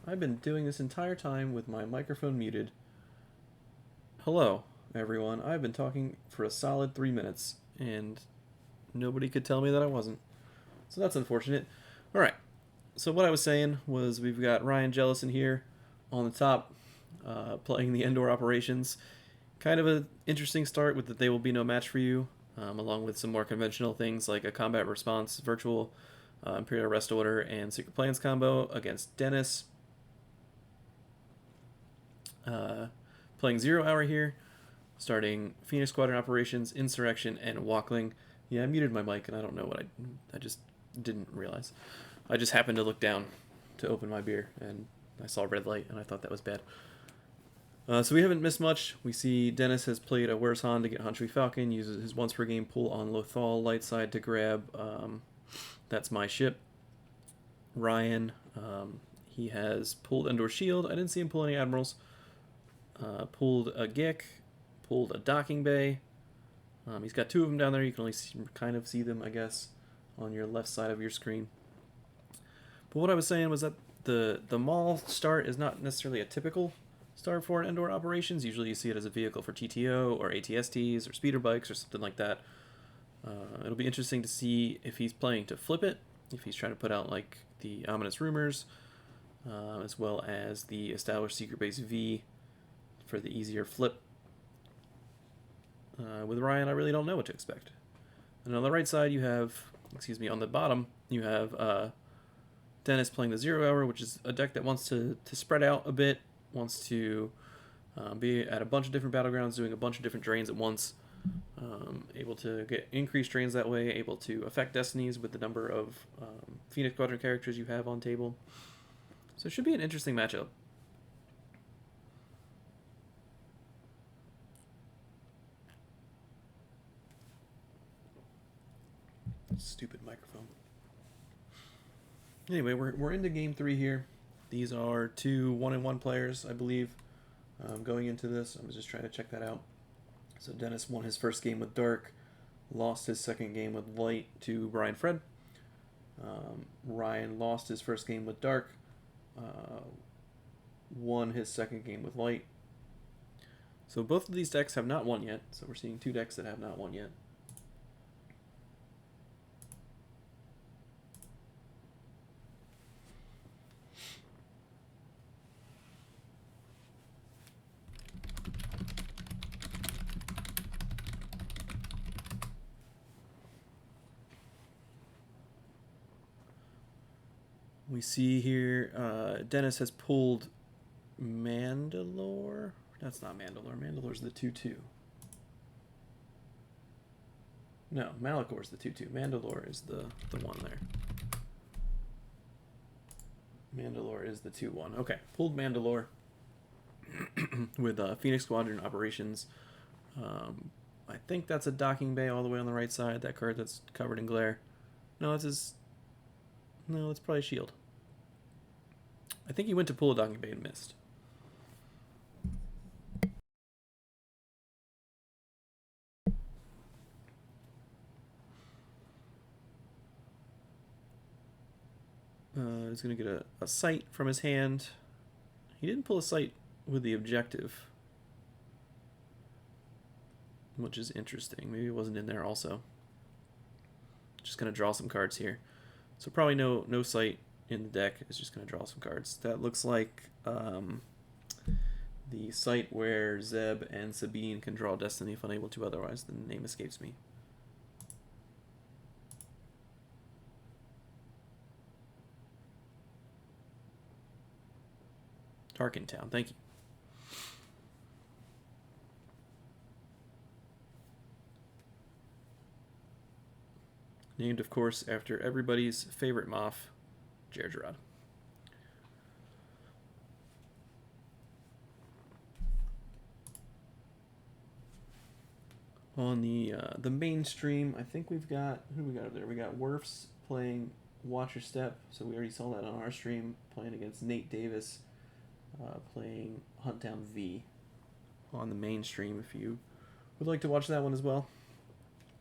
I've been doing this entire time with my microphone muted. Hello, everyone. I've been talking for a solid 3 minutes, and nobody could tell me that I wasn't. So that's unfortunate. Alright, so what I was saying was we've got Ryan Jellison here on the top, playing the Endor operations. Kind of an interesting start with that they will be no match for you, along with some more conventional things like a combat response, virtual, Imperial Arrest Order, and Secret Plans combo against Dennis. Uh, Playing 0 Hour here, starting Phoenix Squadron operations, Insurrection, and Walkling. Yeah, I muted my mic, and I don't know what I just didn't realize. I just happened to look down to open my beer, and I saw a red light, and I thought that was bad. So we haven't missed much. We see Dennis has played a Where's Han to get Huntry Falcon, uses his once per game pull on Lothal light side to grab That's My Ship. Ryan, he has pulled Endor Shield. I didn't see him pull any Admirals. Pulled a Gick, pulled a Docking Bay. He's got 2 of them down there. You can only kind of see them, I guess, on your left side of your screen. But what I was saying was that the Maul start is not necessarily a typical start for an Endor operations. Usually you see it as a vehicle for TTO or ATSTs or speeder bikes or something like that. It'll be interesting to see if he's planning to flip it, if he's trying to put out like the Ominous Rumors, as well as the Established Secret Base V for the easier flip. With Ryan, I really don't know what to expect. And on the right side, you have, on the bottom, you have Dennis playing the 0 Hour, which is a deck that wants to spread out a bit, wants to be at a bunch of different battlegrounds, doing a bunch of different drains at once, able to get increased drains that way, able to affect destinies with the number of Phoenix Squadron characters you have on table. So it should be an interesting matchup. Stupid microphone. Anyway, we're into game 3 here. These are 2 1-1 players, I believe, going into this. I was just trying to check that out. So Dennis won his first game with Dark, lost his second game with Light to Brian Fred. Ryan lost his first game with Dark, won his second game with Light. So both of these decks have not won yet. So we're seeing 2 decks that have not won yet. We see here Dennis has pulled Mandalore. That's not Mandalore. Mandalore's the 2-2. No, Malakor's the 2-2. Mandalore is the one there. Mandalore is the 2-1. Okay, pulled Mandalore with Phoenix Squadron operations. I think that's a Docking Bay all the way on the right side. That card that's covered in glare. No, it's his. No, it's probably Shield. I think he went to pull a Docking Bay and missed. He's going to get a sight from his hand. He didn't pull a sight with the objective, which is interesting. Maybe it wasn't in there also. Just going to draw some cards here. So probably no sight in the deck. It's just going to draw some cards. That looks like the site where Zeb and Sabine can draw Destiny if unable to otherwise. The name escapes me. Tarkin Town, thank you. Named, of course, after everybody's favorite Moff, Jar Jar. On the mainstream, I think we've got, who we got up there? We got Werfs playing Watch Your Step, so we already saw that on our stream, playing against Nate Davis, playing Huntdown V on the mainstream if you would like to watch that one as well.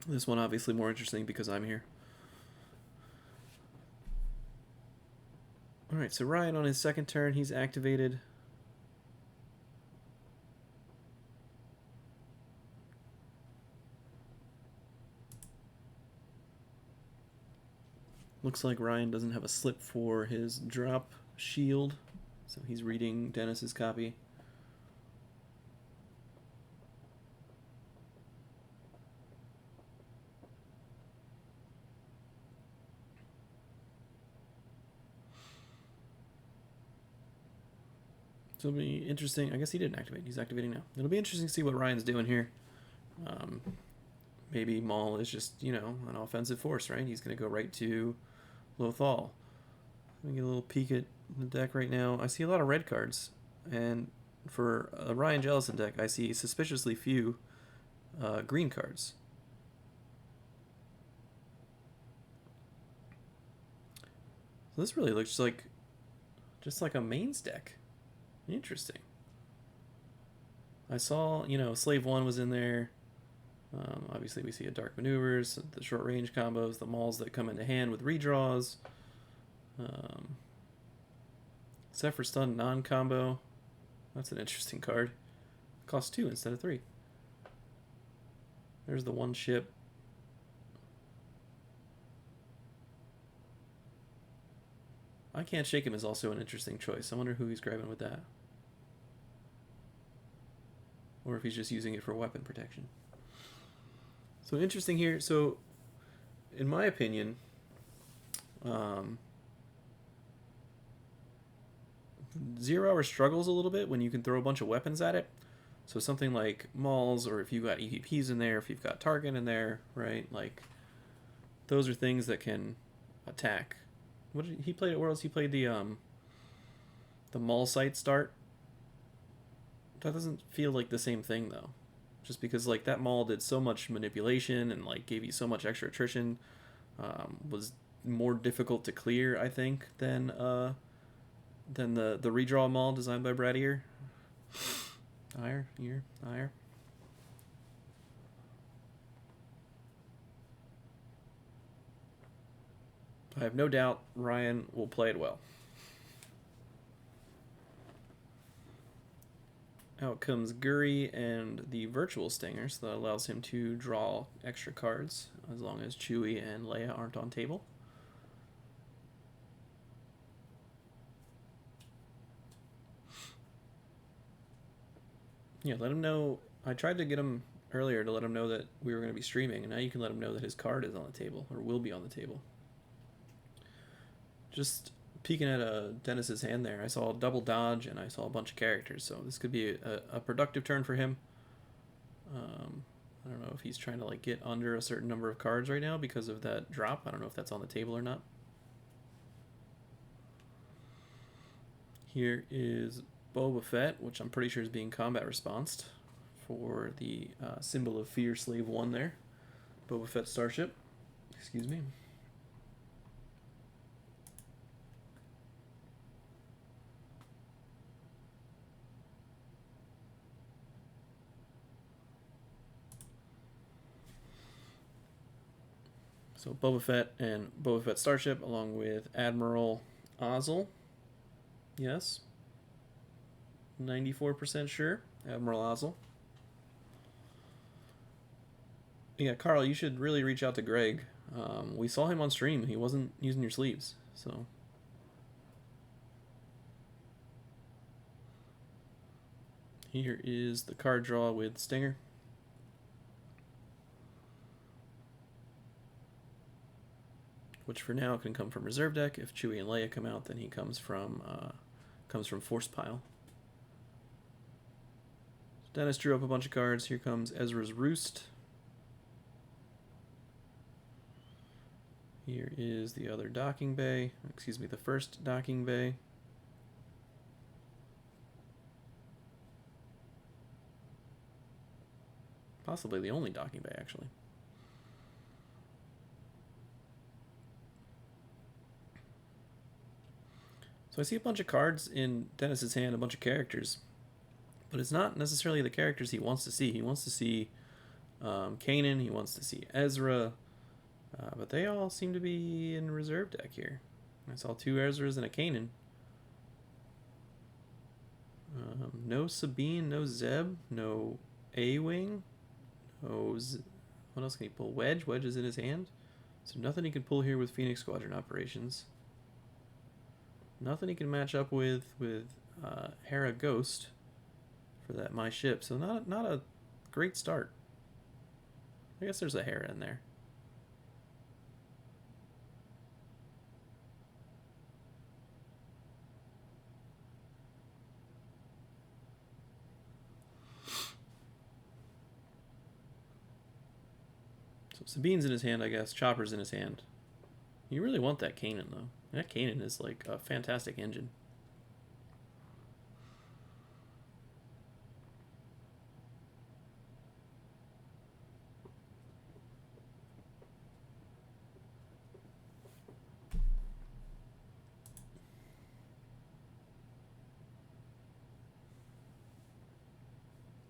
This one obviously more interesting because I'm here. Alright, so Ryan on his second turn, he's activated. Looks like Ryan doesn't have a slip for his drop shield, so he's reading Dennis's copy. So it'll be interesting. I guess he didn't activate. He's activating now. It'll be interesting to see what Ryan's doing here. Maybe Maul is just, you know, an offensive force, right? He's going to go right to Lothal. Let me get a little peek at the deck right now. I see a lot of red cards. And for a Ryan Jellison deck, I see suspiciously few green cards. So this really looks like just like a mains deck. Interesting. I saw, you know, Slave 1 was in there. Obviously, we see a Dark Maneuvers, the short range combos, the Mauls that come into hand with redraws. Except for Stun non-combo. That's an interesting card. Costs 2 instead of 3. There's the one ship. I Can't Shake Him is also an interesting choice. I wonder who he's grabbing with that. Or if he's just using it for weapon protection. So interesting here. So, in my opinion, 0 Hour struggles a little bit when you can throw a bunch of weapons at it. So something like Mauls, or if you've got EVPs in there, if you've got Target in there, right? Like, those are things that can attack. What did he play at Worlds? He played the Maul site start. That doesn't feel like the same thing though. Just because like that Maul did so much manipulation and like gave you so much extra attrition, was more difficult to clear, I think, than the redraw Maul designed by Brad Ear. Ire. I have no doubt Ryan will play it well. Out comes Guri and the Virtual Stinger, so that allows him to draw extra cards as long as Chewie and Leia aren't on table. Yeah, let him know. I tried to get him earlier to let him know that we were going to be streaming, and now you can let him know that his card is on the table, or will be on the table. Just peeking at Dennis's hand there, I saw a double dodge and I saw a bunch of characters, so this could be a productive turn for him. I don't know if he's trying to like get under a certain number of cards right now because of that drop. I don't know if that's on the table or not. Here is Boba Fett, which I'm pretty sure is being combat responsed for the symbol of fear Slave 1 there. Boba Fett Starship. Excuse me. So Boba Fett and Boba Fett Starship, along with Admiral Ozzel. Yes. 94% sure. Admiral Ozzel. Yeah, Carl, you should really reach out to Greg. We saw him on stream. He wasn't using your sleeves, so... Here is the card draw with Stinger. Which for now can come from reserve deck. If Chewie and Leia come out, then he comes from Force Pile. Dennis drew up a bunch of cards. Here comes Ezra's Roost. Here is the other docking bay. Excuse me, the first docking bay. Possibly the only docking bay, actually. So I see a bunch of cards in Dennis's hand, a bunch of characters. But it's not necessarily the characters he wants to see. He wants to see Kanan, he wants to see Ezra. But they all seem to be in reserve deck here. I saw 2 Ezras and a Kanan. No Sabine, no Zeb, no A-Wing, no... What else can he pull? Wedge? Wedge is in his hand. So nothing he can pull here with Phoenix Squadron operations. Nothing he can match up with Hera Ghost for that My Ship. So not a great start. I guess there's a Hera in there. So Sabine's in his hand, I guess. Chopper's in his hand. You really want that Kanan, though. That Kanan is like a fantastic engine.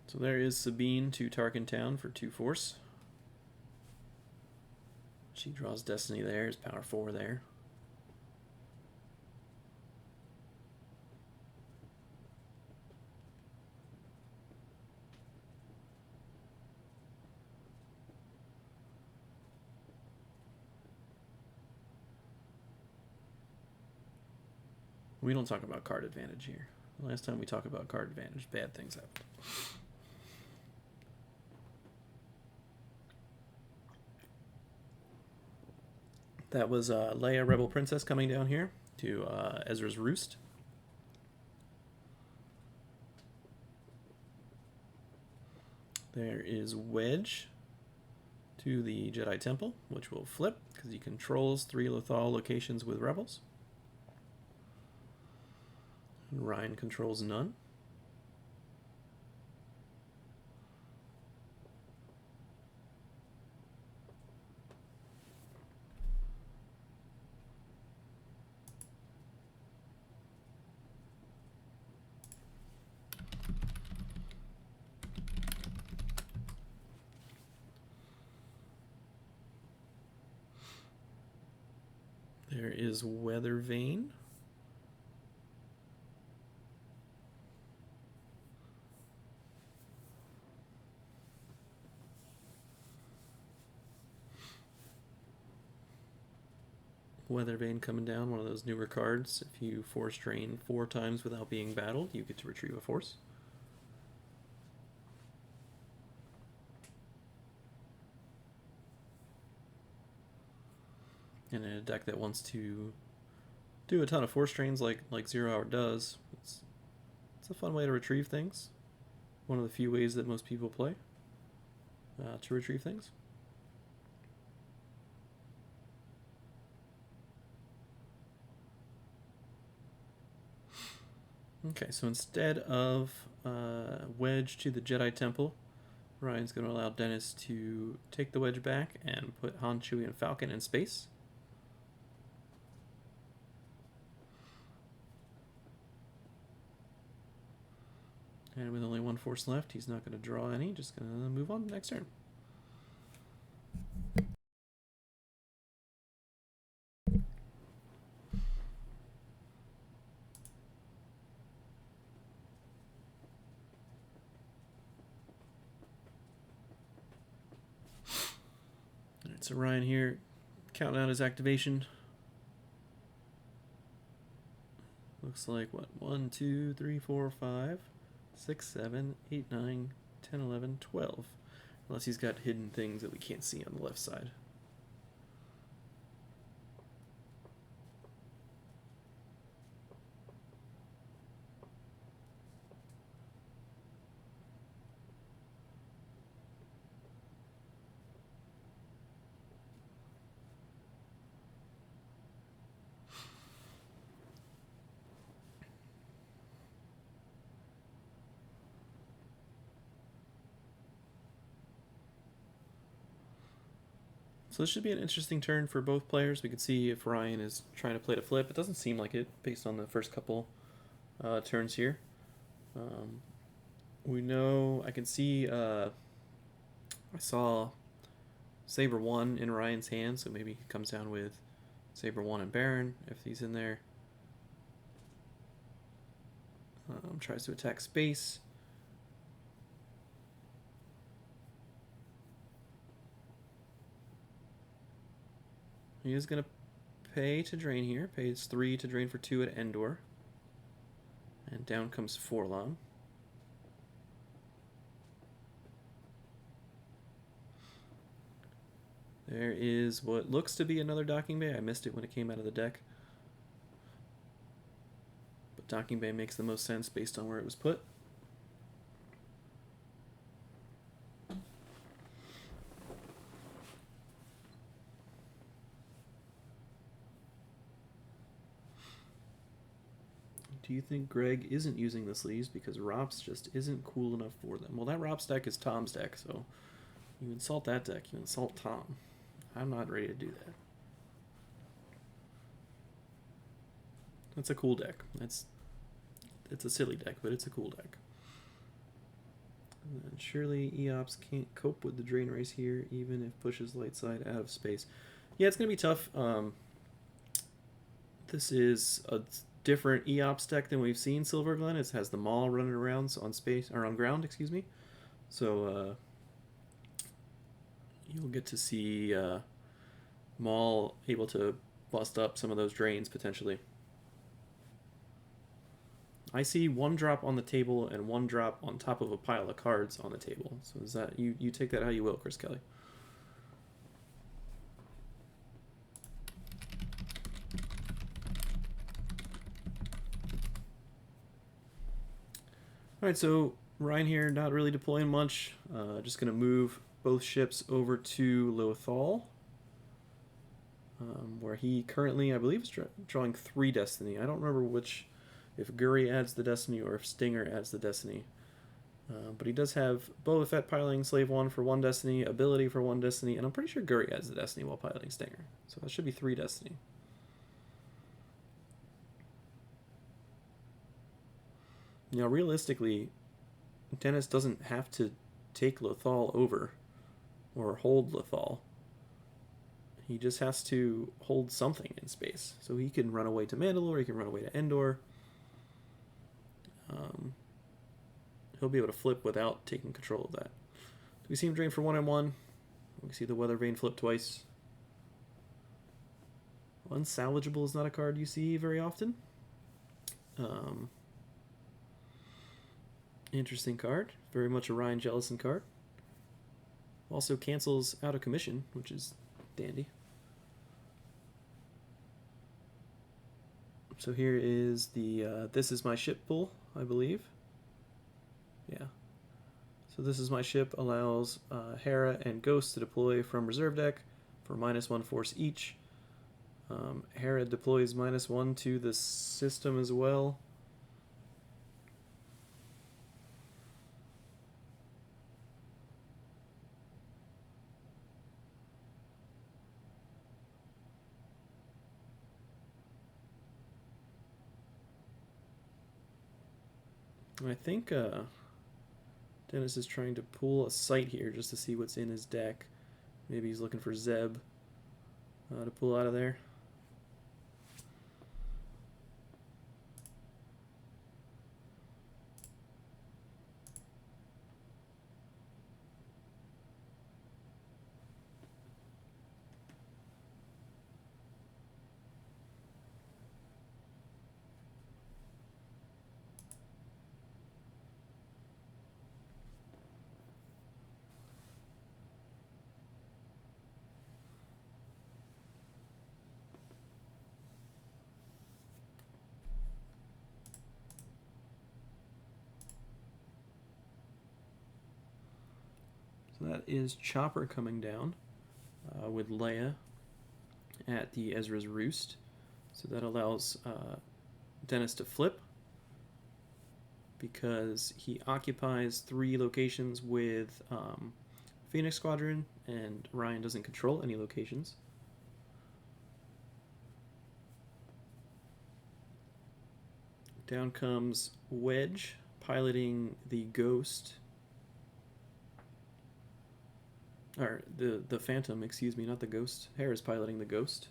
So there is Sabine to Tarkin Town for 2 force. She draws Destiny there, is power 4 there. We don't talk about card advantage here. The last time we talk about card advantage, bad things happened. That was Leia Rebel Princess coming down here to Ezra's Roost. There is Wedge to the Jedi Temple, which will flip because he controls 3 Lothal locations with Rebels. And Ryan controls none. There is Weather Vane. Weather Vane coming down, one of those newer cards. If you force drain 4 times without being battled, you get to retrieve a force. And in a deck that wants to do a ton of force drains like 0 Hour does, it's a fun way to retrieve things. One of the few ways that most people play to retrieve things. Okay, so instead of Wedge to the Jedi Temple, Ryan's going to allow Dennis to take the Wedge back and put Han, Chewie, and Falcon in space. And with only 1 force left, he's not going to draw any. Just going to move on next turn. Alright, so Ryan here, counting out his activation. Looks like what? 1, 2, 3, 4, 5, 6, 7, 8, 9, 10, 11, 12. Unless he's got hidden things that we can't see on the left side. So this should be an interesting turn for both players. We can see if Ryan is trying to play to flip. It doesn't seem like it based on the first couple turns here. We know, I can see, I saw Saber 1 in Ryan's hand, so maybe he comes down with Saber 1 and Baron if he's in there. Tries to attack space. He is going to pay to drain here. Pays 3 to drain for 2 at Endor. And down comes Forlom. There is what looks to be another docking bay. I missed it when it came out of the deck. But docking bay makes the most sense based on where it was put. Do you think Greg isn't using the sleeves because Rops just isn't cool enough for them? Well, that Rops deck is Tom's deck, so you insult that deck, you insult Tom. I'm not ready to do that. That's a cool deck. It's a silly deck, but it's a cool deck. And surely Eops can't cope with the drain race here, even if pushes light side out of space. Yeah, it's gonna be tough. This is a different Eops deck than we've seen Silver Glen. It has the Maul running around on space or on ground, excuse me. So you'll get to see Maul able to bust up some of those drains potentially. I see 1 drop on the table and 1 drop on top of a pile of cards on the table. So is that you take that how you will, Chris Kelly. Alright, so Ryan here, not really deploying much. Just going to move both ships over to Lothal, where he currently, I believe, is drawing 3 Destiny. I don't remember which, if Guri adds the Destiny or if Stinger adds the Destiny. But he does have Boba Fett piloting Slave 1 for 1 Destiny, Ability for 1 Destiny, and I'm pretty sure Guri adds the Destiny while piloting Stinger. So that should be 3 Destiny. Now, realistically, Dennis doesn't have to take Lothal over or hold Lothal. He just has to hold something in space. So he can run away to Mandalore, he can run away to Endor. He'll be able to flip without taking control of that. Do we see him drain for 1 and 1? We see the Weather Vane flip twice. Unsalvageable is not a card you see very often. Interesting card. Very much a Ryan Jellison card. Also cancels out of commission, which is dandy. So here is the This Is My Ship pull, I believe. Yeah. So This Is My Ship allows Hera and Ghost to deploy from reserve deck for -1 force each. Hera deploys -1 to the system as well. I think Dennis is trying to pull a sight here just to see what's in his deck. Maybe he's looking for Zeb to pull out of there. So that is Chopper coming down with Leia at the Ezra's Roost. So that allows Dennis to flip because he occupies 3 locations with Phoenix Squadron, and Ryan doesn't control any locations. Down comes Wedge, piloting the Ghost. Or the Phantom, excuse me, not the Ghost. Hera's piloting the Ghost.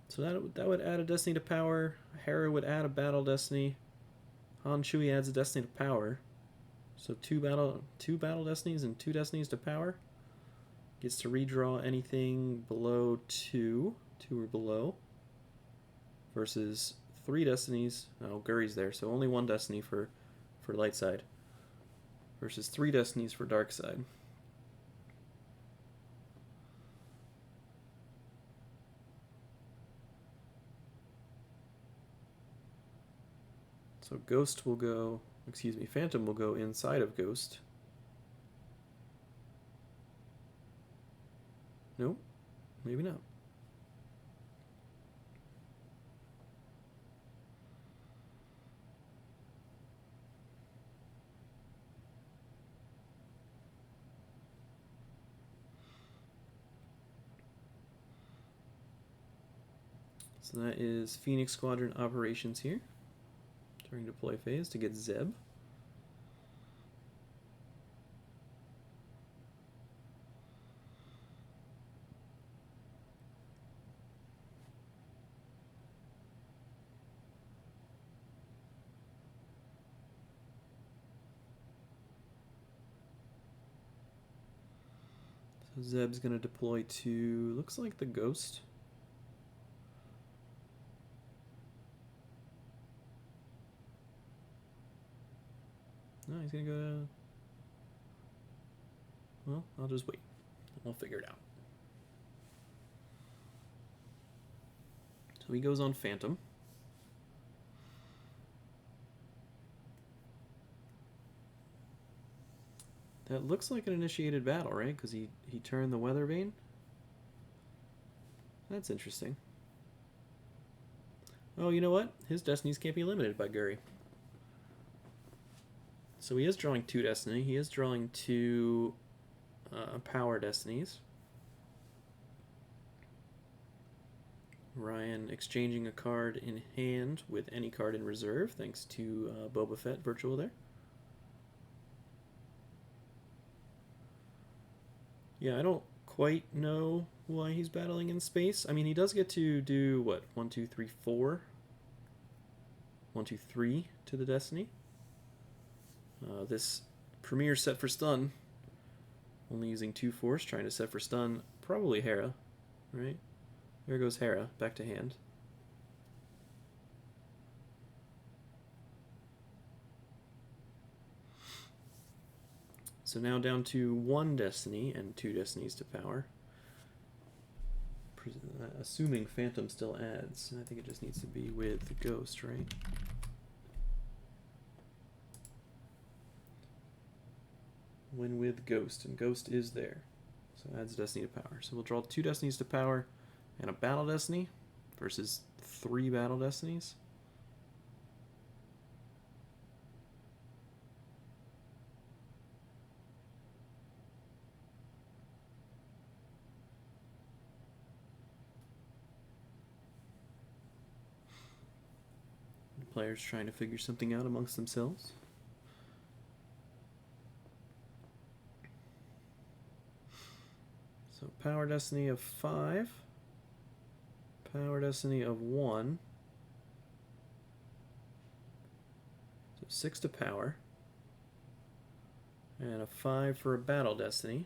So that would add a destiny to power. Hera would add a battle destiny. Han Chewie adds a destiny to power. So two battle destinies and 2 destinies to power. Gets to redraw anything below 2 or below. Versus 3 destinies. Oh, Guri's there, so only 1 destiny for light side. Versus 3 destinies for dark side. So Phantom will go inside of Ghost. Nope, maybe not. So that is Phoenix Squadron operations here during deploy phase to get Zeb. So Zeb's going to deploy to, looks like the Ghost. No, he's going to go to... Well, I'll just wait. I'll figure it out. So he goes on Phantom. That looks like an initiated battle, right? Because he turned the Weather Vane. That's interesting. Oh, you know what? His destinies can't be limited by Guri. So he is drawing 2 destiny. He is drawing 2 power destinies. Ryan exchanging a card in hand with any card in reserve, thanks to Boba Fett virtual there. Yeah, I don't quite know why he's battling in space. I mean, he does get to do, what, 1, 2, 3, 4? 1, 2, 3 to the destiny. This Premier set for stun. Only using 2 force, trying to set for stun. Probably Hera, right? There goes Hera, back to hand. So now down to 1 destiny and 2 destinies to power. Assuming Phantom still adds. I think it just needs to be with the Ghost, right? When with Ghost, and Ghost is there. So adds destiny to power. So we'll draw 2 destinies to power and a battle destiny versus 3 battle destinies. The players trying to figure something out amongst themselves. So power destiny of 5. Power destiny of 1. So 6 to power. And a 5 for a battle destiny.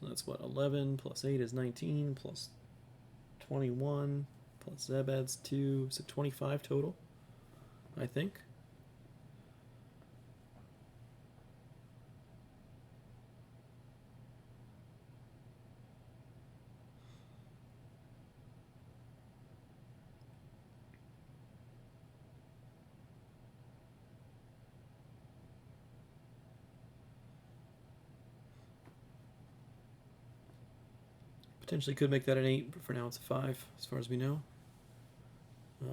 So that's what, 11 plus 8 is 19 plus 21 plus Zeb adds 2, so 25 total, I think. Potentially could make that an 8, but for now it's a 5, as far as we know.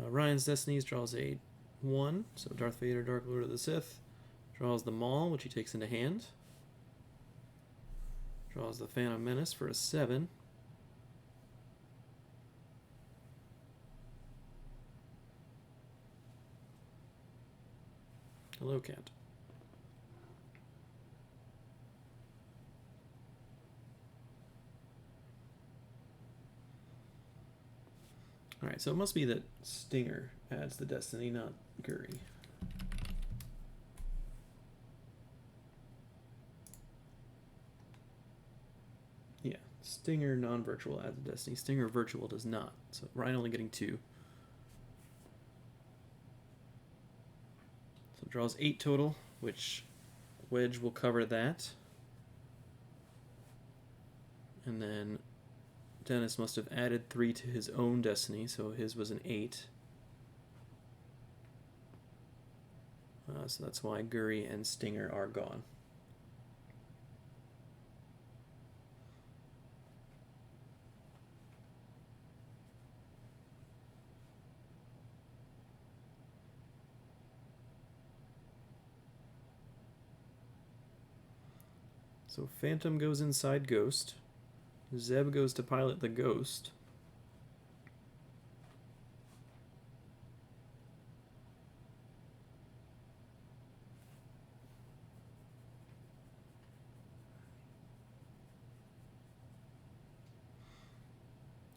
Ryan's Destinies draws a 1, so Darth Vader, Dark Lord of the Sith. Draws the Maul, which he takes into hand. Draws the Phantom Menace for a 7. Hello, cat. Alright, so it must be that Stinger adds the destiny, not Guri. Yeah, Stinger non-virtual adds the destiny. Stinger virtual does not. So Ryan only getting 2. So draws 8 total, which Wedge will cover that. And then Dennis must have added 3 to his own destiny, so his was an 8. So that's why Guri and Stinger are gone. So Phantom goes inside Ghost. Zeb goes to pilot the Ghost.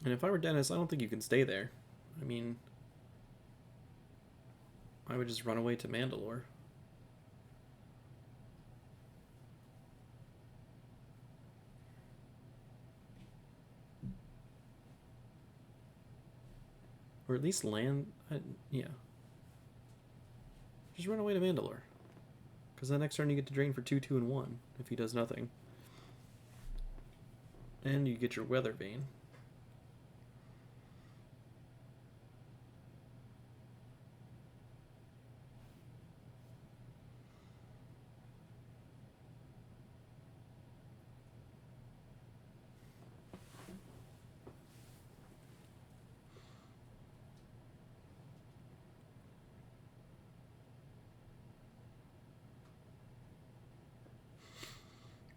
And if I were Dennis, I don't think you can stay there. I mean, I would just run away to Mandalore. Or at least land. Yeah. Just run away to Mandalore. Because the next turn you get to drain for 2, 2, and 1 if he does nothing. And you get your Weather Vane.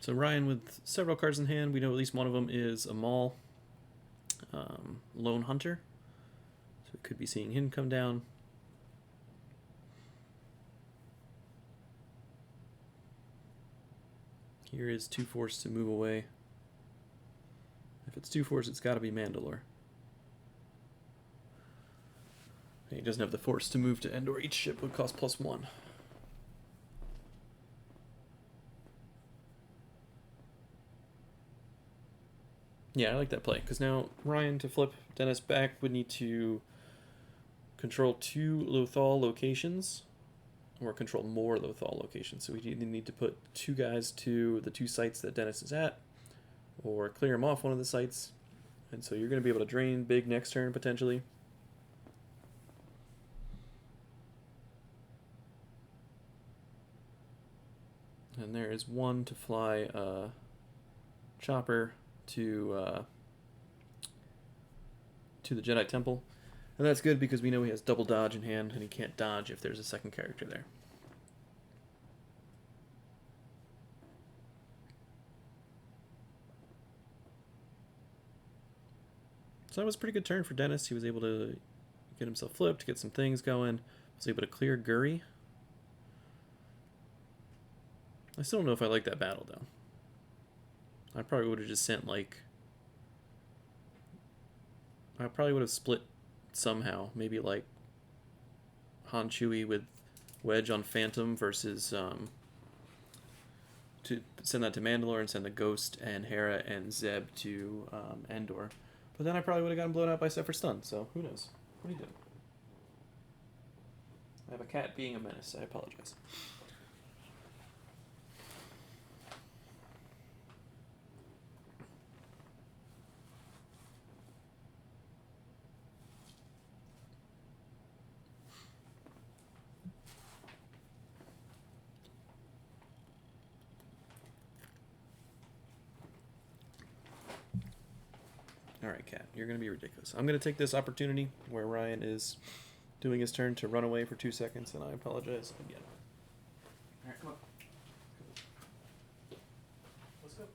So Ryan with several cards in hand, we know at least one of them is a Maul, Lone Hunter. So we could be seeing him come down. Here is 2 Force to move away. If it's 2 Force, it's got to be Mandalore. And he doesn't have the Force to move to Endor. Each ship would cost +1. Yeah, I like that play, because now Ryan, to flip Dennis back, would need to control 2 Lothal locations, or control more Lothal locations. So we either need to put 2 guys to the 2 sites that Dennis is at, or clear him off one of the sites. And so you're going to be able to drain big next turn, potentially. And there is 1 to fly Chopper to the Jedi Temple. And that's good because we know he has double dodge in hand and he can't dodge if there's a second character there. So that was a pretty good turn for Dennis. He was able to get himself flipped, get some things going. Was able to clear Guri. I still don't know if I like that battle, though. I probably would have just sent, like... I probably would have split somehow. Maybe, like, Han Chewie with Wedge on Phantom versus... to send that to Mandalore and send the Ghost and Hera and Zeb to Endor. But then I probably would have gotten blown out by Sephir Stun, so who knows? What are you doing? I have a cat being a menace. I apologize. Alright, cat, you're going to be ridiculous. I'm going to take this opportunity where Ryan is doing his turn to run away for 2 seconds, and I apologize again. Alright, come on. Let's go.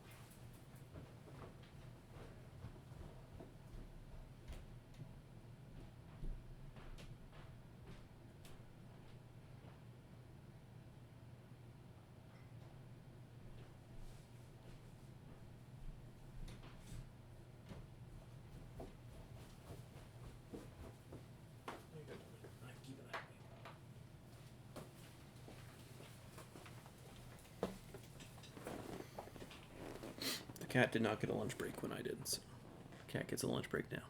cat did not get a lunch break when I did, so cat gets a lunch break now.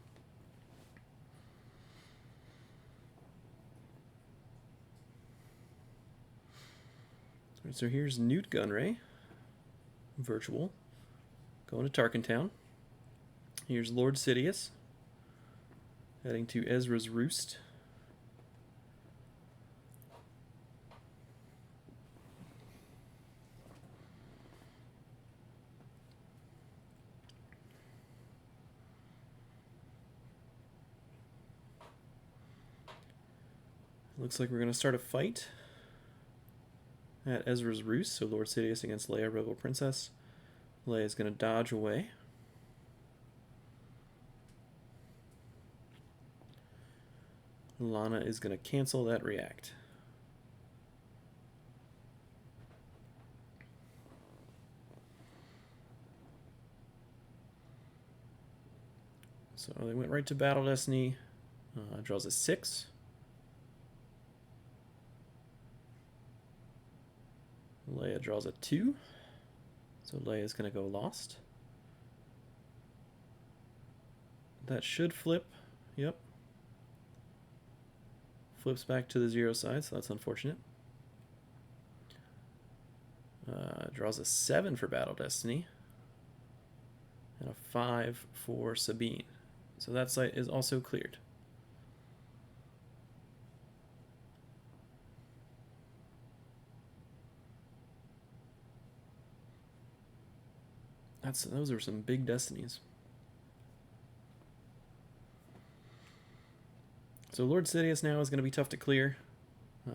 Alright, so here's Newt Gunray, virtual, going to Tarkentown. Here's Lord Sidious, heading to Ezra's Roost. Looks like we're going to start a fight at Ezra's Roost. So Lord Sidious against Leia, Rebel Princess. Leia is going to dodge away. Lana is going to cancel that react. So they went right to Battle Destiny. Draws a 6. Leia draws a 2. So Leia's going to go Lost. That should flip. Yep. Flips back to the 0 side, so that's unfortunate. Draws a 7 for Battle Destiny. And a 5 for Sabine. So that site is also cleared. Those are some big destinies. So Lord Sidious now is going to be tough to clear. I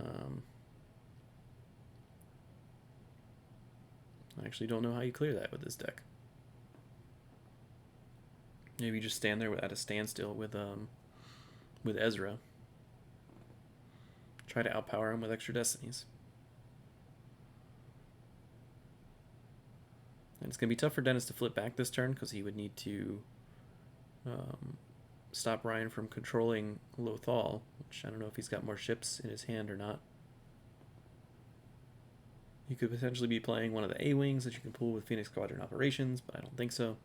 actually don't know how you clear that with this deck. Maybe you just stand there at a standstill with Ezra. Try to outpower him with extra destinies. And it's going to be tough for Dennis to flip back this turn because he would need to stop Ryan from controlling Lothal, which I don't know if he's got more ships in his hand or not. He could potentially be playing one of the A-Wings that you can pull with Phoenix Squadron Operations, but I don't think so.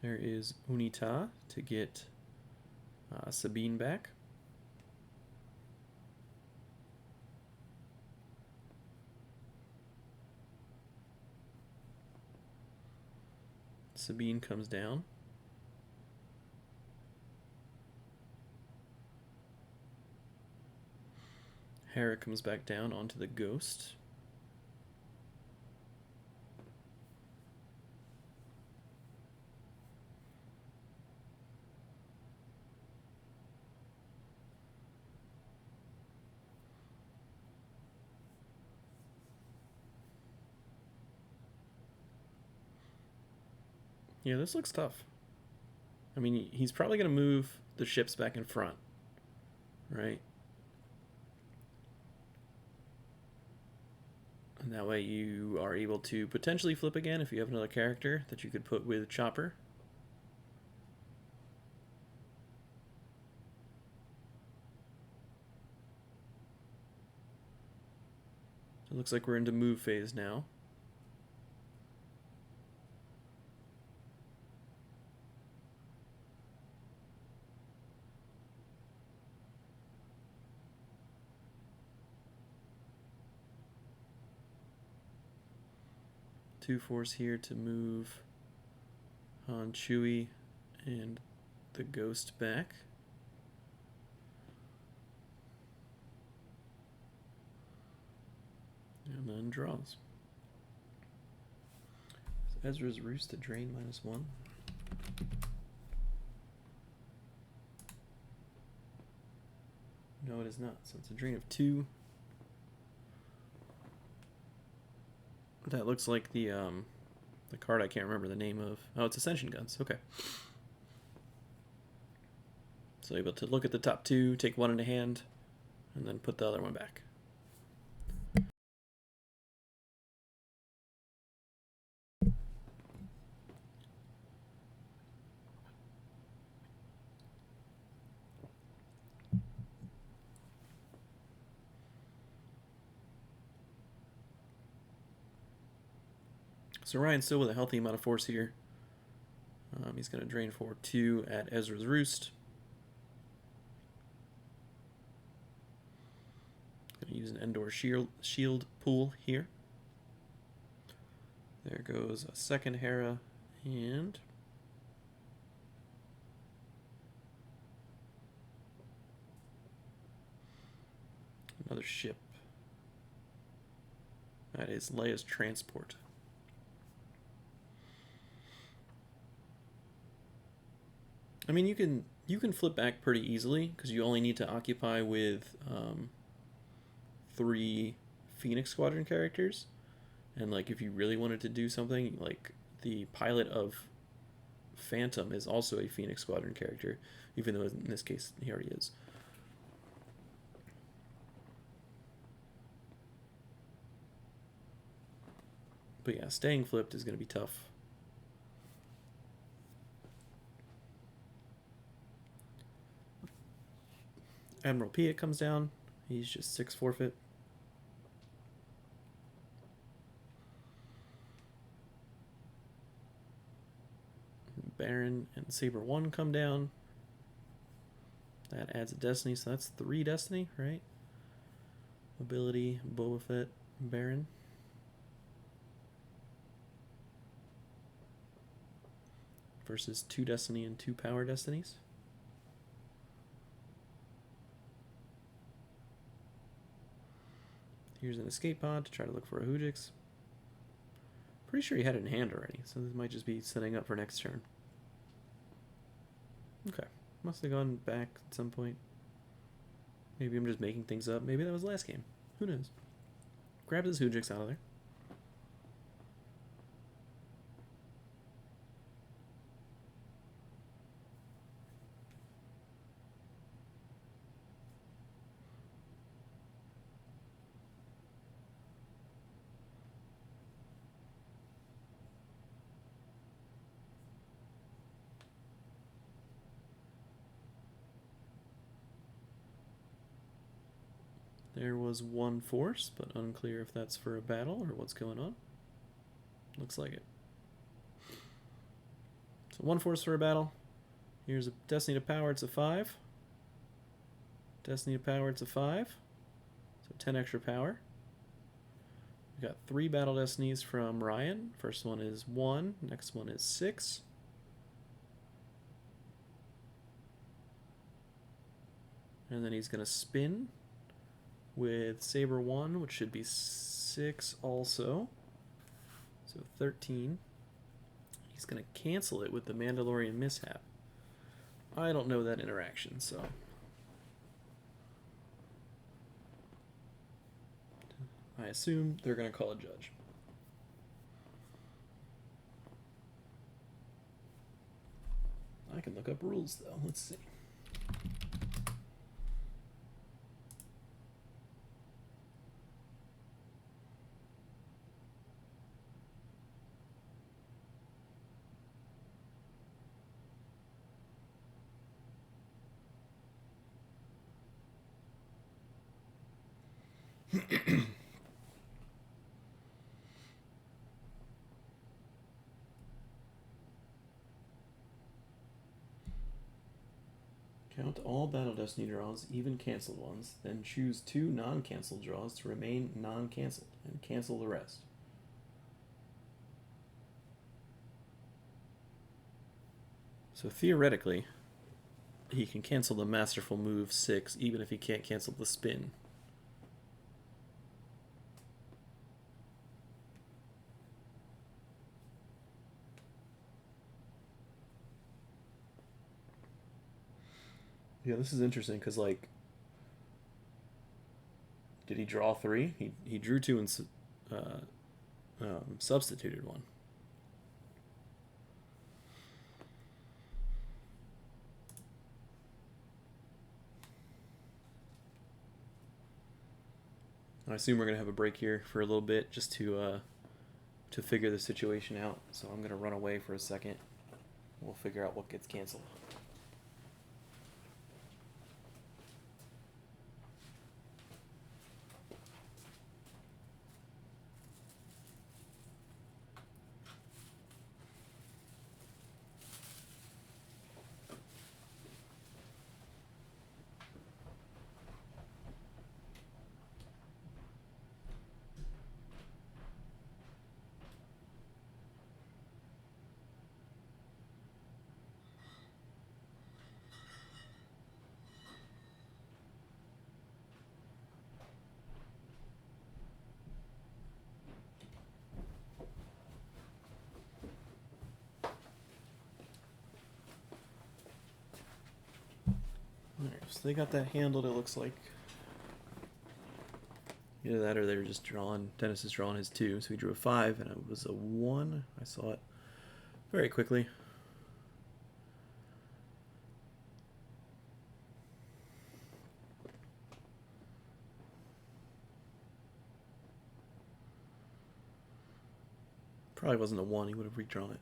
There is Unita to get Sabine back. Sabine comes down. Hera comes back down onto the Ghost. Yeah, this looks tough. I mean, he's probably going to move the ships back in front, right? And that way you are able to potentially flip again if you have another character that you could put with Chopper. So it looks like we're into move phase now. Two force here to move Han, Chewie, and the Ghost back. And then draws. So Ezra's Roost to drain -1. No, it is not. So it's a drain of 2. That looks like the card I can't remember the name of. Oh, it's Ascension Guns. Okay. So able to look at the top 2, take one in a hand, and then put the other one back. So Ryan's still with a healthy amount of force here. He's going to drain for 2 at Ezra's Roost. Going to use an Endor shield pool here. There goes a second Hera and another ship. That is Leia's transport. I mean, you can flip back pretty easily because you only need to occupy with 3 Phoenix Squadron characters, and like if you really wanted to do something, like the pilot of Phantom is also a Phoenix Squadron character, even though in this case he already is. But yeah, staying flipped is going to be tough. Admiral Piet comes down. He's just 6 forfeit. Baron and Saber 1 come down. That adds a destiny, so that's 3 destiny, right? Ability, Boba Fett, Baron. Versus 2 destiny and 2 power destinies. Here's an escape pod to try to look for a Hoojix. Pretty sure he had it in hand already, so this might just be setting up for next turn. Okay, must have gone back at some point. Maybe I'm just making things up. Maybe that was last game. Who knows? Grab his Hoojix out of there. There was 1 force, but unclear if that's for a battle or what's going on. Looks like it. So 1 force for a battle. Here's a Destiny to Power, it's a 5. Destiny to Power, it's a 5. So 10 extra power. We got 3 battle destinies from Ryan. First one is 1, next one is 6. And then he's going to spin with Saber 1, which should be 6 also. So 13. He's going to cancel it with the Mandalorian Mishap. I don't know that interaction, so... I assume they're going to call a judge. I can look up rules, though. Let's see. Count all Battle Destiny draws, even cancelled ones, then choose 2 non-cancelled draws to remain non-cancelled, and cancel the rest. So theoretically, he can cancel the Masterful Move 6 even if he can't cancel the spin. Yeah, this is interesting because, like, did he draw 3? He drew 2 and substituted 1. I assume we're gonna have a break here for a little bit just to figure the situation out. So I'm gonna run away for a second. We'll figure out what gets canceled. So they got that handled, it looks like. Either that or they were just drawing. Dennis is drawing his 2, so he drew a 5, and it was a 1. I saw it very quickly. Probably wasn't a 1, he would have redrawn it.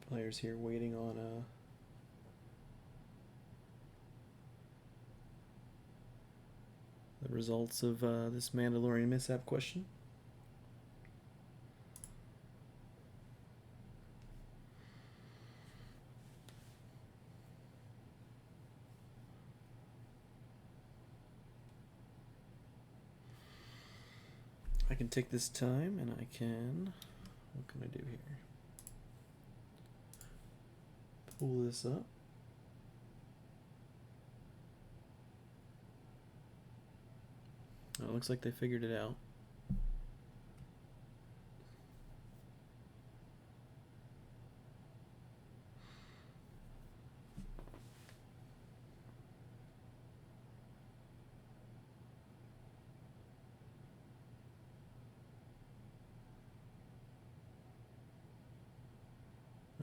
Players here waiting on the results of this Mandalorian mishap question. I can take this time and I can, what can I do here? Pull this up. Oh, it looks like they figured it out.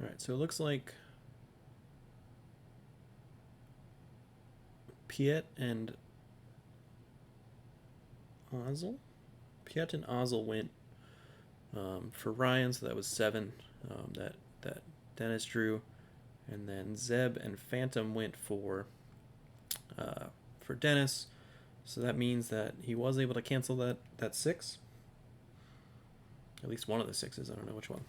Alright, so it looks like Piet and Ozzel? Piet and Ozzel went for Ryan, so that was 7 that Dennis drew. And then Zeb and Phantom went for Dennis. So that means that he was able to cancel that 6. At least one of the 6s, I don't know which one.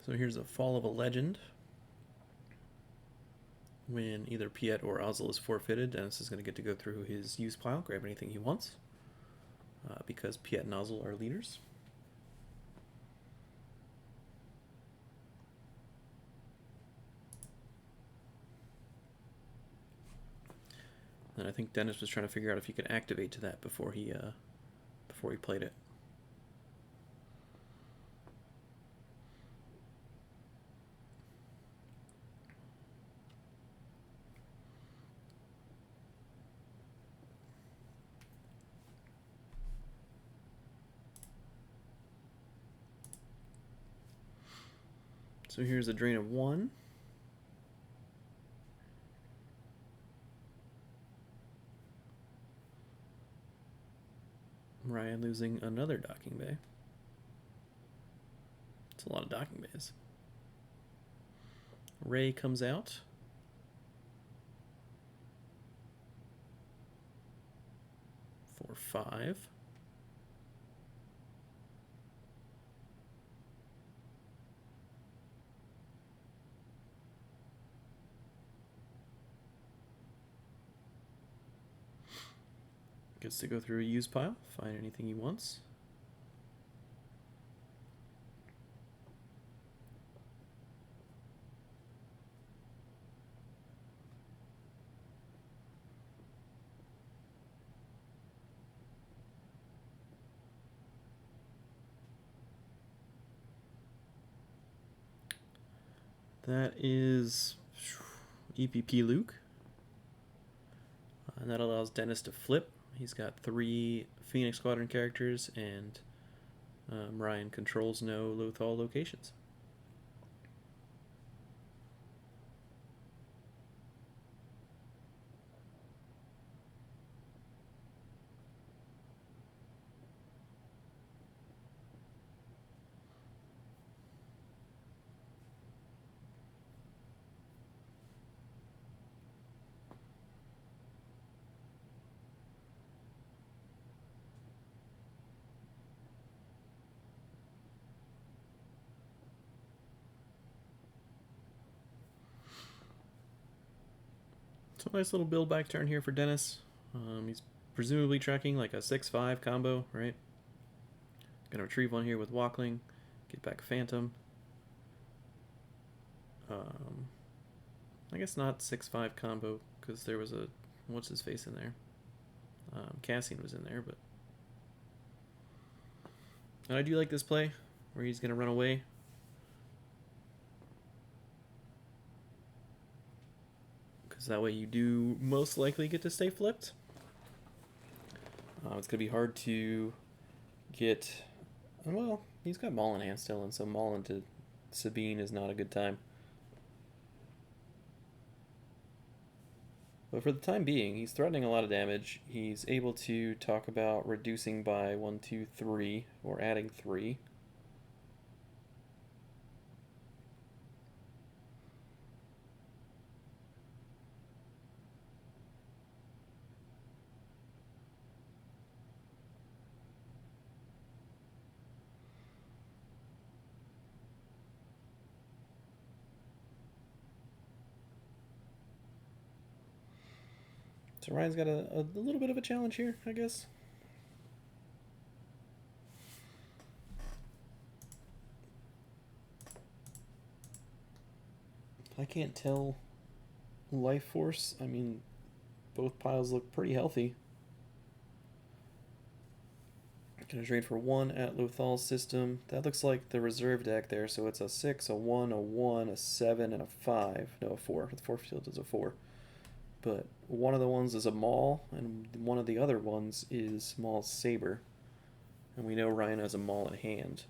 So here's a Fall of a Legend. When either Piet or Ozzel is forfeited, Dennis is going to get to go through his use pile, grab anything he wants, because Piet and Ozzel are leaders. And I think Dennis was trying to figure out if he could activate to that before he played it. So here's a drain of 1. Ryan losing another docking bay. It's a lot of docking bays. Ray comes out. For 5. Gets to go through a use pile, find anything he wants. That is EPP Luke. And that allows Dennis to flip. He's got 3 Phoenix Squadron characters, and Ryan controls no Lothal locations. So nice little build back turn here for Dennis. He's presumably tracking like a 6-5 combo, right? Gonna retrieve one here with Walkling, get back Phantom. I guess not 6-5 combo because there was a what's his face in there. Cassian was in there, but and I do like this play where he's gonna run away. Because that way you do most likely get to stay flipped. It's going to be hard to get... Well, he's got Maul in hand still, and so Maul into Sabine is not a good time. But for the time being, he's threatening a lot of damage. He's able to talk about reducing by 1, 2, 3, or adding 3. So Ryan's got a little bit of a challenge here, I guess. I can't tell life force. I mean, both piles look pretty healthy. Gonna trade for 1 at Lothal's system. That looks like the reserve deck there, so it's a 6, a 1, a 1, a 7, and a 5. No, a 4. The 4 field is a 4. But one of the ones is a Maul, and one of the other ones is Maul's Saber. And we know Ryan has a Maul in hand.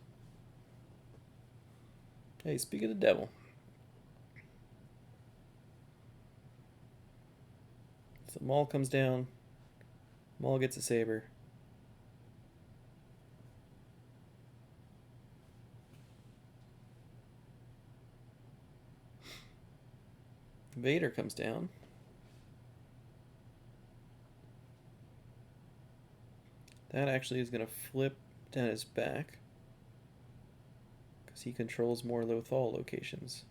Hey, speak of the devil. So Maul comes down. Maul gets a Saber. Vader comes down. That actually is going to flip Dennis back because he controls more Lothal locations.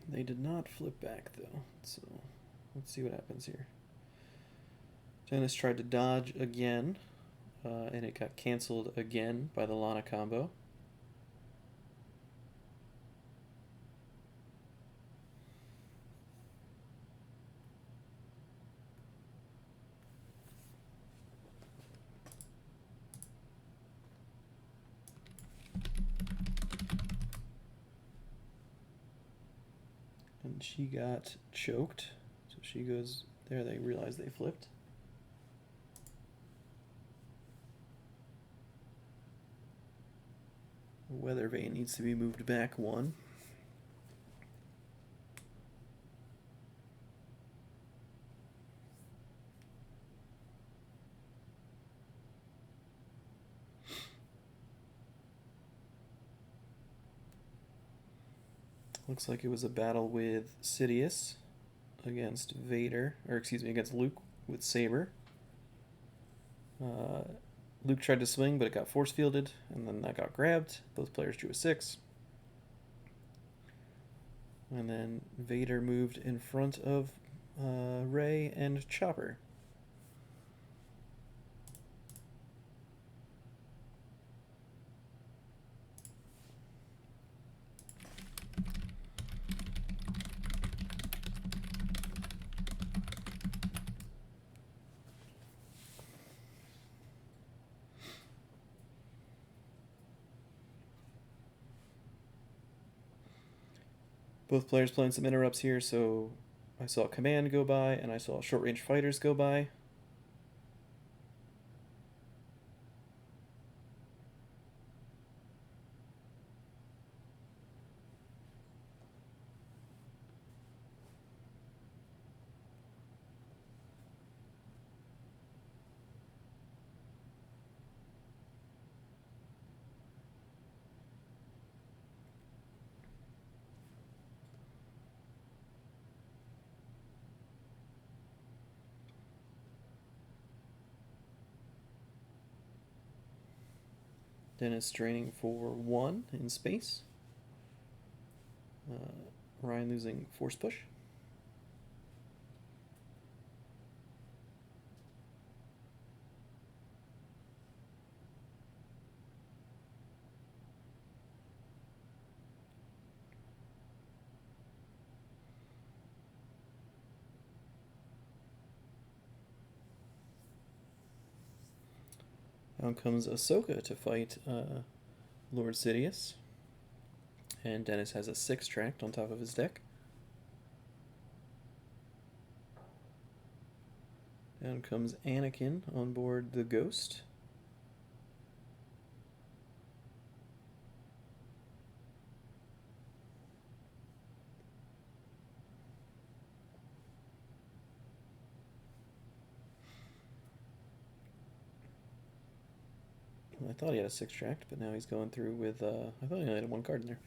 They did not flip back, though, so let's see what happens here. Dennis tried to dodge again, and it got canceled again by the Lana combo. And she got choked, so she goes there. They realize they flipped. Weather Vane needs to be moved back 1. Looks like it was a battle with Sidious against Vader, or excuse me, against Luke with Saber. Luke tried to swing, but it got force fielded, and then that got grabbed. Both players drew a 6. And then Vader moved in front of Rey and Chopper. Both players playing some interrupts here, so I saw Command go by, and I saw Short Range Fighters go by. Dennis draining for 1 in space. Ryan losing force push. Down comes Ahsoka to fight Lord Sidious. And Dennis has a 6 tracked on top of his deck. Down comes Anakin on board the Ghost. I thought he had a 6 tracked, but now he's going through with, I thought he only had 1 card in there.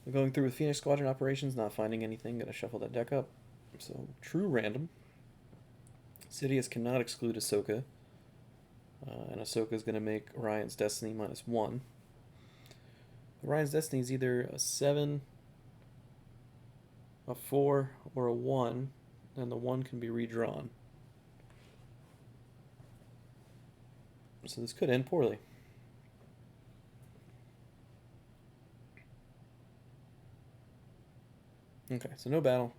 We're going through with Phoenix Squadron operations, not finding anything, gonna shuffle that deck up. So, true random. Sidious cannot exclude Ahsoka. And Ahsoka's gonna make Orion's Destiny -1. Orion's Destiny is either a 7, a 4, or a 1, and the 1 can be redrawn. So this could end poorly. Okay, so no battle.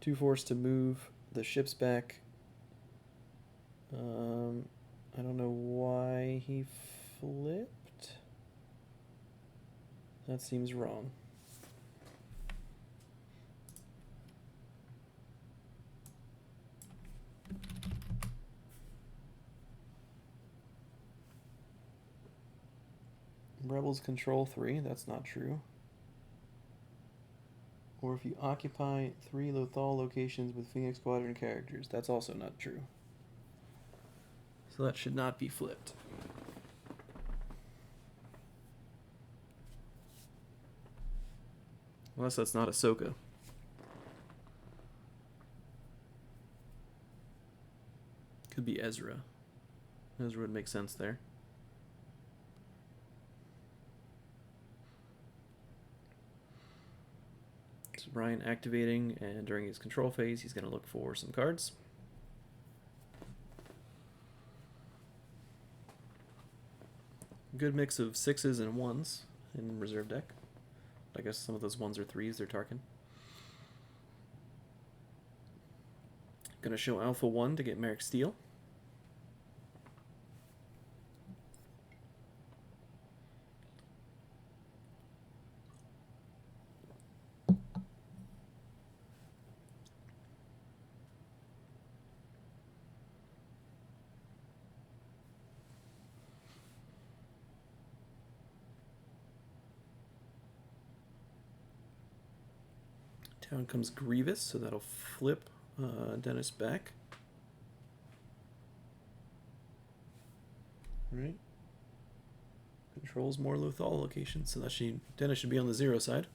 2 force to move the ships back. I don't know why he flipped. That seems wrong. Rebels control 3, that's not true. Or if you occupy 3 Lothal locations with Phoenix Squadron characters, that's also not true. So that should not be flipped. Unless that's not Ahsoka. Could be Ezra. Ezra would make sense there. So Ryan activating, and during his control phase, he's going to look for some cards. Good mix of 6s and 1s in reserve deck. I guess some of those 1s or 3s they're Tarkin. Gonna show Alpha 1 to get Merrick Steel. Down comes Grievous, so that'll flip Dennis back. Right. Controls more Lothal locations, so that Dennis should be on the 0 side.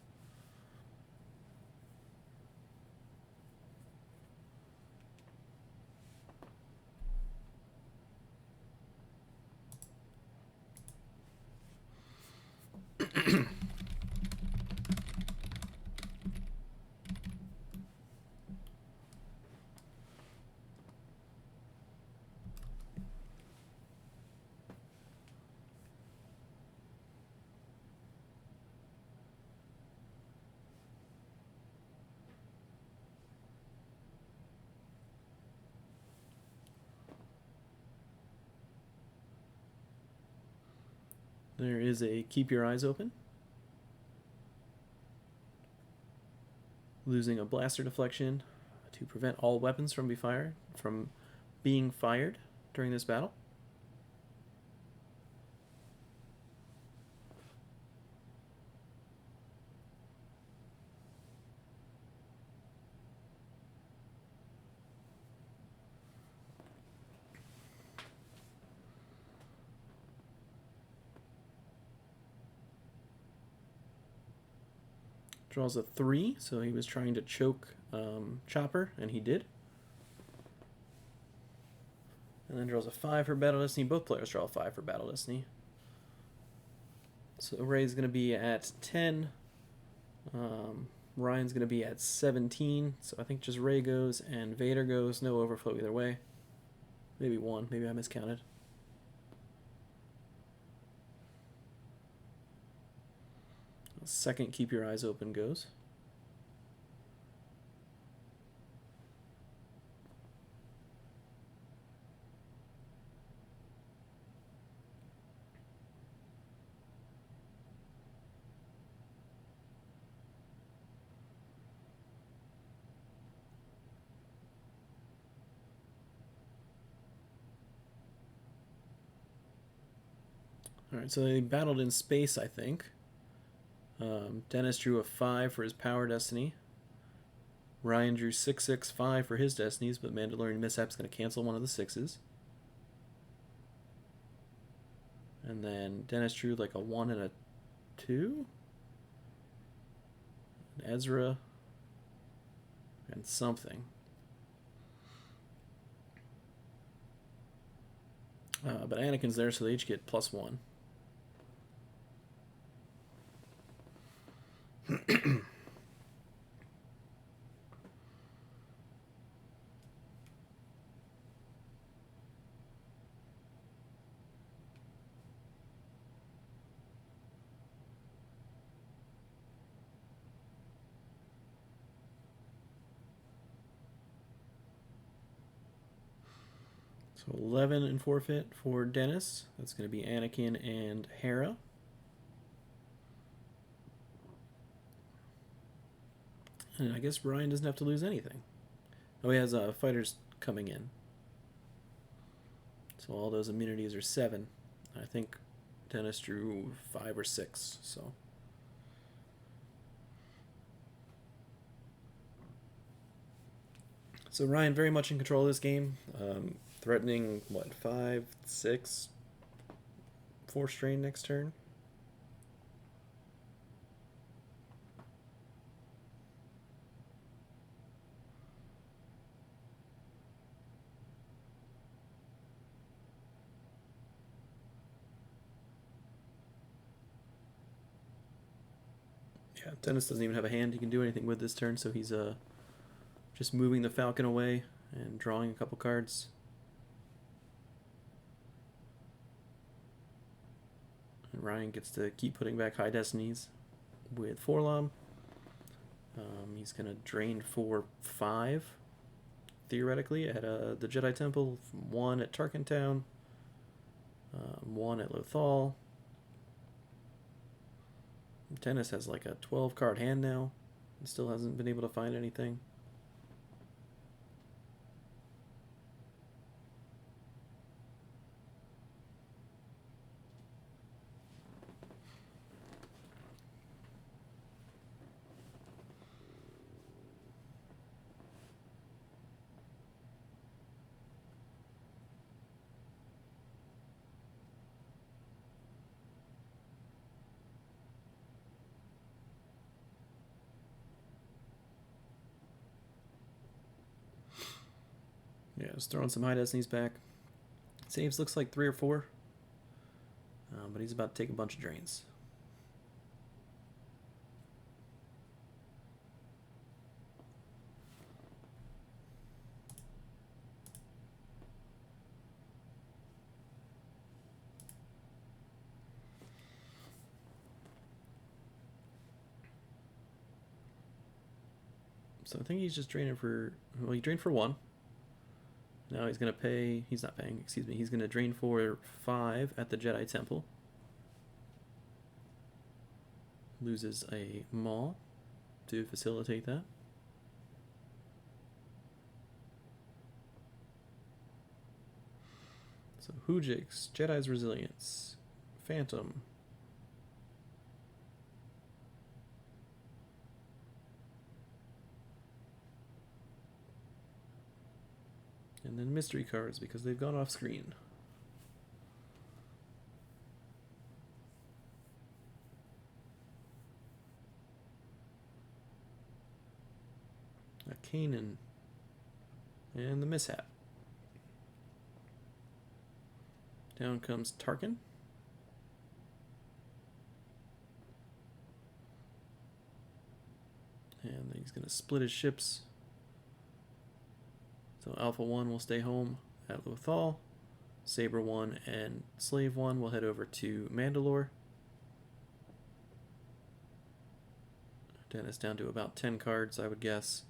There is a Keep Your Eyes Open. Losing a blaster deflection to prevent all weapons from being fired during this battle. Draws a 3, so he was trying to choke Chopper, and he did. And then draws a 5 for Battle Destiny. Both players draw a 5 for Battle Destiny. So Ray's going to be at 10. Ryan's going to be at 17. So I think just Ray goes and Vader goes. No overflow either way. Maybe one. Maybe I miscounted. Second, keep your eyes open goes. Alright, so they battled in space, I think. Dennis drew a 5 for his Power Destiny. Ryan drew 665 for his Destinies, but Mandalorian Mishap's going to cancel one of the 6s. And then Dennis drew like a 1 and a 2. And Ezra. And something. But Anakin's there, so they each get +1. So 11 in forfeit for Dennis. That's going to be Anakin and Hera. And I guess Ryan doesn't have to lose anything. Oh, he has fighters coming in. So all those immunities are 7. I think Dennis drew 5 or 6. So Ryan very much in control of this game. Threatening, 5, 6, 4 strain next turn. Yeah, Dennis doesn't even have a hand he can do anything with this turn, so he's just moving the Falcon away and drawing a couple cards. And Ryan gets to keep putting back high destinies with Forlom. He's going to drain for 5, theoretically, at the Jedi Temple, 1 at Tarkin Town, 1 at Lothal. Dennis has like a 12-card hand now and still hasn't been able to find anything. Yeah, just throwing some high destinies back. Saves looks like 3 or 4. But he's about to take a bunch of drains. So I think he's just draining for... Well, he drained for 1. Now he's going to pay... He's not paying, excuse me. He's going to drain for 5 at the Jedi Temple. Loses a Maul to facilitate that. So Hoojix, Jedi's Resilience, Phantom. And then mystery cards because they've gone off screen. A Kanan. And the Mishap. Down comes Tarkin. he's going to split his ships. So Alpha 1 will stay home at Lothal. Saber 1 and Slave 1 will head over to Mandalore. Dennis down to about 10 cards, I would guess.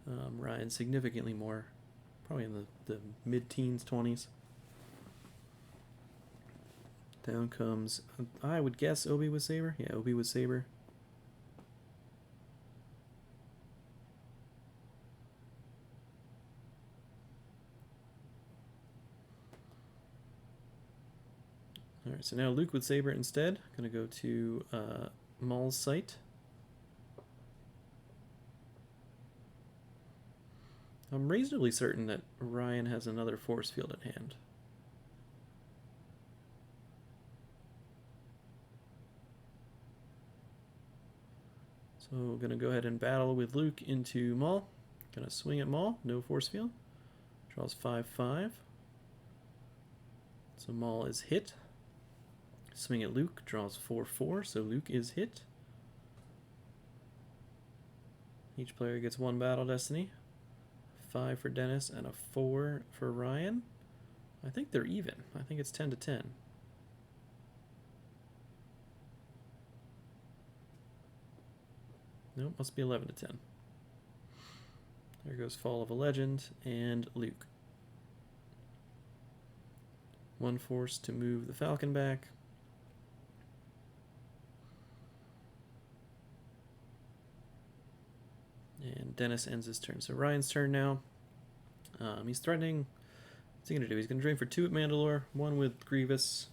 Ryan significantly more, probably in the mid-teens, 20s. Down comes, I would guess, Obi with Saber. Yeah, Obi with Saber. Alright, so now Luke with Saber instead. Gonna go to Maul's site. I'm reasonably certain that Ryan has another force field at hand. So we're gonna go ahead and battle with Luke into Maul. Gonna swing at Maul, no force field. Draws 5/5. So Maul is hit. Swing at Luke, draws 4/4, so Luke is hit. Each player gets 1 battle destiny. 5 for Dennis and a 4 for Ryan. I think they're even. I think it's 10-10. Nope, must be 11-10. There goes Fall of a Legend and Luke. 1 force to move the Falcon back. And Dennis ends his turn. So Ryan's turn now. He's threatening. What's he going to do? He's going to drain for 2 at Mandalore, 1 with Grievous.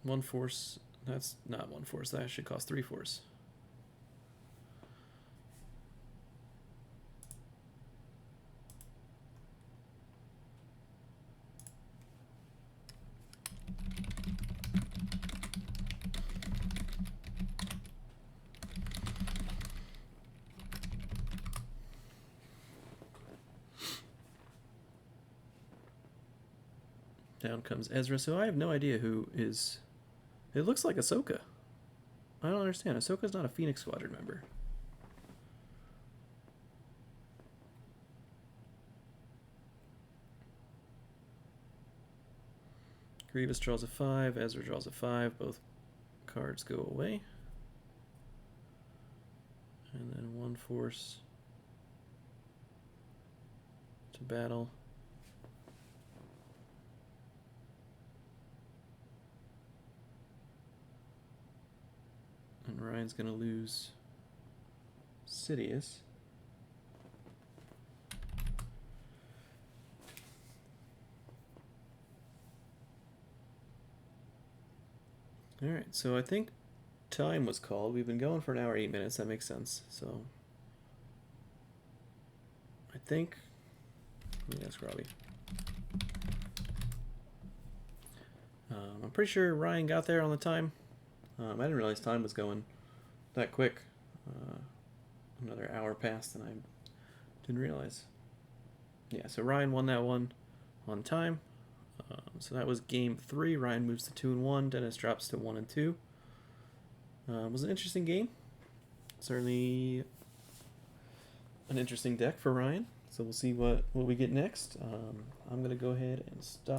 One force. That's not 1 force. That should cost 3 force. Down comes Ezra. So I have no idea who is. It looks like Ahsoka. I don't understand. Ahsoka's not a Phoenix Squadron member. Grievous draws a 5. Ezra draws a 5. Both cards go away. And then 1 force to battle. And Ryan's going to lose Sidious. Alright, so I think time was called. We've been going for 1 hour, 8 minutes. That makes sense. So I think... Let me ask Robbie. I'm pretty sure Ryan got there on the time. I didn't realize time was going that quick. Another hour passed and I didn't realize. Yeah, so Ryan won that one on time. So that was game 3. Ryan moves to 2-1. Dennis drops to 1-2. It was an interesting game. Certainly an interesting deck for Ryan. So we'll see what we get next. I'm going to go ahead and stop.